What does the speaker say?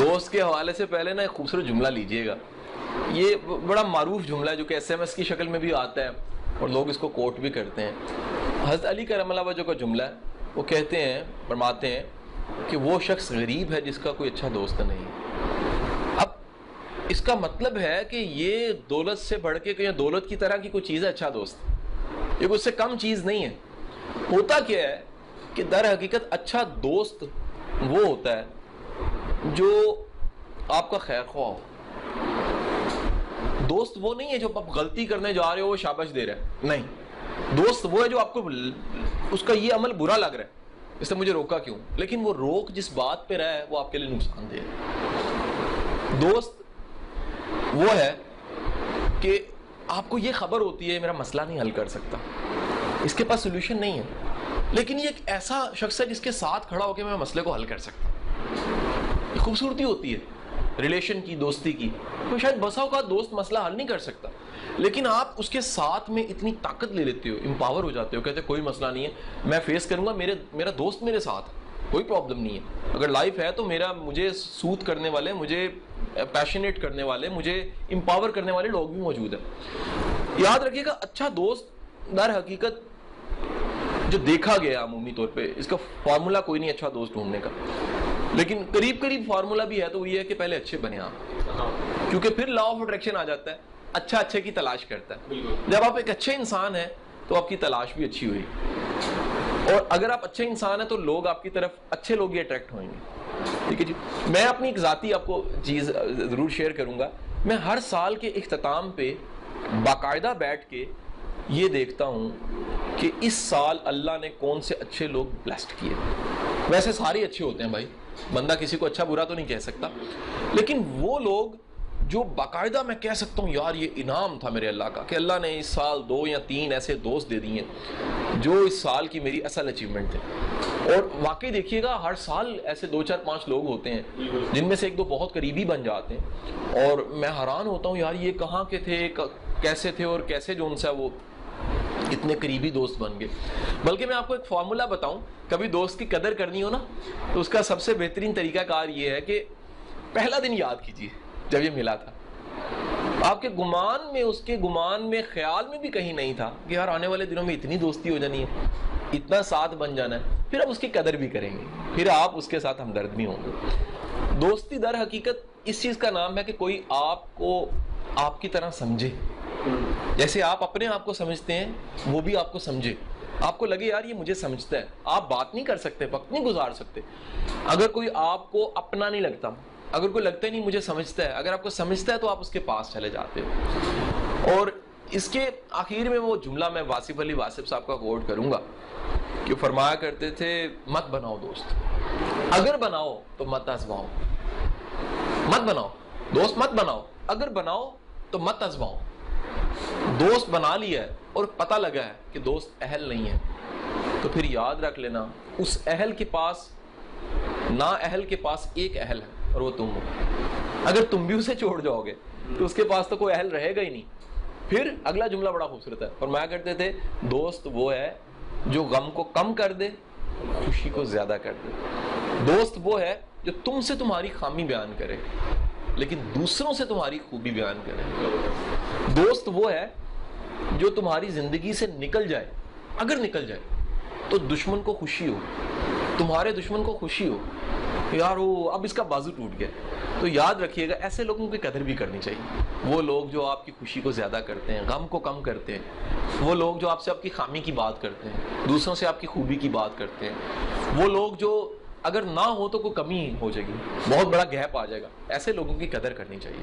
دوست کے حوالے سے پہلے نا ایک خوبصورت جملہ لیجئے گا. یہ بڑا معروف جملہ ہے جو کہ ایس ایم ایس کی شکل میں بھی آتا ہے اور لوگ اس کو کوٹ بھی کرتے ہیں. حضرت علی کرم اللہ وجہ کا جملہ ہے. وہ کہتے ہیں، فرماتے ہیں کہ وہ شخص غریب ہے جس کا کوئی اچھا دوست نہیں. اب اس کا مطلب ہے کہ یہ دولت سے بڑھ کے یا دولت کی طرح کی کوئی چیز ہے اچھا دوست، یہ اس سے کم چیز نہیں ہے. ہوتا کیا ہے کہ در حقیقت اچھا دوست وہ ہوتا ہے جو آپ کا خیر خواہ ہو. دوست وہ نہیں ہے جو آپ غلطی کرنے جا رہے ہو وہ شاباش دے رہا ہے، نہیں. دوست وہ ہے جو آپ کو اس کا یہ عمل برا لگ رہا ہے، اس نے مجھے روکا کیوں، لیکن وہ روک جس بات پہ رہا ہے وہ آپ کے لیے نقصان دہ ہے. دوست وہ ہے کہ آپ کو یہ خبر ہوتی ہے میرا مسئلہ نہیں حل کر سکتا، اس کے پاس سولوشن نہیں ہے، لیکن یہ ایک ایسا شخص ہے جس کے ساتھ کھڑا ہو کے میں مسئلے کو حل کر سکتا ہوں. یہ خوبصورتی ہوتی ہے ریلیشن کی، دوستی کی. تو شاید بسا اوقات دوست مسئلہ حل نہیں کر سکتا، لیکن آپ اس کے ساتھ میں اتنی طاقت لے لیتے ہو، امپاور ہو جاتے ہو، کہتے ہیں کوئی مسئلہ نہیں ہے میں فیس کروں گا، میرا دوست میرے ساتھ ہے، کوئی پرابلم نہیں ہے. اگر لائف ہے تو مجھے سوت کرنے والے، مجھے پیشنیٹ کرنے والے، مجھے امپاور کرنے والے لوگ بھی موجود ہیں. یاد رکھیے گا اچھا دوست در حقیقت جو دیکھا گیا عمومی طور پہ، اس کا فارمولا کوئی نہیں اچھا دوست ڈھونڈنے کا، لیکن قریب فارمولا بھی ہے تو وہ یہ ہے کہ پہلے اچھے بنے آپ، کیونکہ پھر لا آف اٹریکشن آ جاتا ہے. اچھا اچھے کی تلاش کرتا ہے. جب آپ ایک اچھے انسان ہیں تو آپ کی تلاش بھی اچھی ہوئی، اور اگر آپ اچھے انسان ہیں تو لوگ آپ کی طرف اچھے لوگ ہی اٹریکٹ ہوئیں گے. ٹھیک ہے جی. میں اپنی ایک ذاتی آپ کو چیز ضرور شیئر کروں گا. میں ہر سال کے اختتام پہ باقاعدہ بیٹھ کے یہ دیکھتا ہوں کہ اس سال اللہ نے کون سے اچھے لوگ بلیسڈ کیے. ویسے سارے اچھے ہوتے ہیں بھائی، بندہ کسی کو اچھا برا تو نہیں کہہ سکتا، لیکن وہ لوگ جو باقاعدہ میں کہہ سکتا ہوں یار یہ انعام تھا میرے اللہ کا کہ اللہ نے اس سال 2 یا 3 ایسے دوست دے دیے جو اس سال کی میری اصل اچیومنٹ تھے. اور واقعی دیکھیے گا ہر سال ایسے 2 4 5 لوگ ہوتے ہیں جن میں سے 1 2 بہت قریبی بن جاتے ہیں، اور میں حیران ہوتا ہوں یار یہ کہاں کے تھے، کیسے تھے، اور کیسے جو ان سے وہ اتنے قریبی دوست بن گئے. بلکہ میں آپ کو ایک فارمولا بتاؤں، کبھی دوست کی قدر کرنی ہو نا تو اس کا سب سے بہترین طریقہ کار یہ ہے کہ پہلا دن یاد کیجیے جب یہ ملا تھا. آپ کے گمان میں، اس کے گمان میں، خیال میں بھی کہیں نہیں تھا کہ یار آنے والے دنوں میں اتنی دوستی ہو جانی ہے، اتنا ساتھ بن جانا ہے. پھر آپ اس کی قدر بھی کریں گے، پھر آپ اس کے ساتھ ہمدرد بھی ہوں گے. دوستی در حقیقت اس چیز کا نام ہے کہ کوئی آپ کو آپ کی طرح سمجھے، جیسے آپ اپنے آپ کو سمجھتے ہیں وہ بھی آپ کو سمجھے. آپ کو لگے یار یہ مجھے سمجھتا ہے. آپ بات نہیں کر سکتے، وقت نہیں گزار سکتے اگر کوئی آپ کو اپنا نہیں لگتا، اگر کوئی لگتا ہی نہیں مجھے سمجھتا ہے. اگر آپ کو سمجھتا ہے تو آپ اس کے پاس چلے جاتے ہو. اور اس کے آخر میں وہ جملہ میں واصف علی واصف صاحب کا کوٹ کروں گا کہ فرمایا کرتے تھے مت بناؤ دوست، اگر بناؤ تو مت آزماؤ. مت بناؤ دوست، مت بناؤ، اگر بناؤ تو مت آزماؤ. دوست بنا لیا ہے اور پتہ لگا ہے کہ دوست اہل نہیں ہے تو پھر یاد رکھ لینا اس اہل کے پاس، نا اہل کے پاس ایک اہل ہے اور وہ تم ہو. اگر تم بھی اسے چھوڑ جاؤ گے تو اس کے پاس تو کوئی اہل رہے گا ہی نہیں. پھر اگلا جملہ بڑا خوبصورت ہے، فرمایا کرتے تھے دوست وہ ہے جو غم کو کم کر دے، خوشی کو زیادہ کر دے. دوست وہ ہے جو تم سے تمہاری خامی بیان کرے لیکن دوسروں سے تمہاری خوبی بیان کرے. دوست وہ ہے جو تمہاری زندگی سے نکل جائے، اگر نکل جائے تو دشمن کو خوشی ہو، تمہارے دشمن کو خوشی ہو یار وہ اب اس کا بازو ٹوٹ گیا. تو یاد رکھیے گا ایسے لوگوں کی قدر بھی کرنی چاہیے. وہ لوگ جو آپ کی خوشی کو زیادہ کرتے ہیں، غم کو کم کرتے ہیں، وہ لوگ جو آپ سے آپ کی خامی کی بات کرتے ہیں، دوسروں سے آپ کی خوبی کی بات کرتے ہیں، وہ لوگ جو اگر نہ ہو تو کوئی کمی ہو جائے گی، بہت بڑا گیپ آ جائے گا. ایسے لوگوں کی قدر کرنی چاہیے.